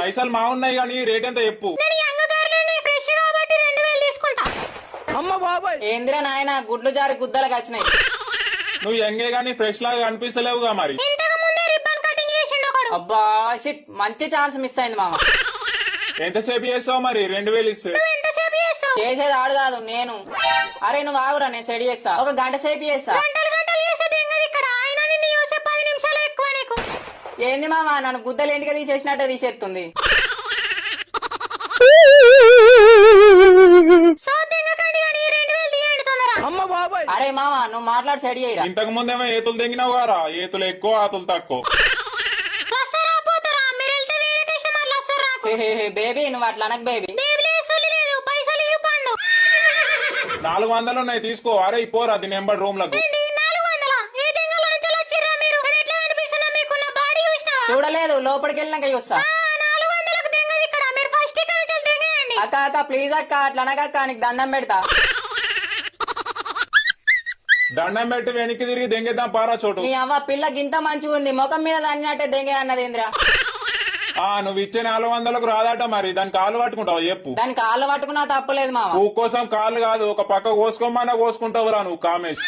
పైసలు మా ఉన్నాయి కానీ రేట్ ఎంత చెప్పు. నేను యంగ్ గార్లని ఫ్రెష్ కాబట్టి 2000 తీసుకుంటా. ఏందిరా నాయన గుడ్లు జారి గుద్దలకు వచ్చినాయి. నువ్వు ఎంగే గానీ ఫ్రెష్ లాగా అనిపిస్తలేవుగా మరి. ఇంతకు ముందే రిబ్బన్ కటింగ్ చేసిండు ఒకడు. అబ్బా షిట్, మంచి ఛాన్స్ మిస్ అయింది మామ. ఎంతసేపు చేస్తావు మరి 2000 ఇస్తే? నువ్వు ఎంతసేపు చేస్తావు? చేసేది ఆడు కాదు నేను. అరే నువ్వు ఆగురా, నేను సెట్ చేస్తా. ఒక గంట సేపు చేస్తా. గంటలు గంటలు చేసేది ఏం కాదు ఇక్కడ. ఆయన నిన్ను చూసే 10 నిమిషాలు ఎక్కువ నీకు. ఏంది మామ, నన్ను గుద్దలు ఇంటికి తీసేసినట్టే తీసేస్తుంది. సో దెంగకండి కానీ 2000 తీయండి తొందర. అరే మామ నువ్వు మాట్లాడి సెట్ చేయరా. ఇంతకు ముందేమో ఏతులు తెంగినావు గారా, ఏతులు ఎక్కువ ఆతులు తక్కువ. వస్తారా పోతారా? మీరు వెళ్తే వేరే కస్టమర్లు వస్తారు నాకు. బేబీ నువ్వు అట్లా అనకు బేబీ. బేబీలే సొల్లి లేదు, పైసలు ఇవ్వు పండు. 400 ఉన్నాయి తీసుకో. అరే పోరా దీని నెంబర్ రూమ్ లకు. ఏంటి 400? ఏ దెంగల నుంచి వచ్చిర్రా మీరు? నేను ఎట్లా కనిపిస్తున్నా? మీకున్న బాడీ చూసినావా? చూడలేదు, లోపలికి వెళ్ళినాక చూస్తా. 400లకు దెంగది ఇక్కడ. మీరు ఫస్ట్ ఇక్కడ నుంచి దెంగేయండి. అక్క అక్క ప్లీజ్ అక్క, అట్లా అనకక్క, నీకు దండం పెడతా. దండం పెట్టి వెనక్కి తిరిగి దెంగేద్దాం పారా చోటు. నీ అవ్వ పిల్ల గింత మంచిగా ఉంది, ముఖం మీద దాన్నినట్టే దెంగే అన్నది ఇంద్రా. నువ్వు ఇచ్చే 400లకు రాదట మరి. దాని కాళ్ళు పట్టుకుంటావు చెప్పు. దాని కాళ్ళు పట్టుకున్నా తప్పలేదు మామ. పువ్వు కోసం కాళ్ళు కాదు, ఒక పక్క కోసుకోమన్నా కోసుకుంటావురా నువ్వు కామేష్.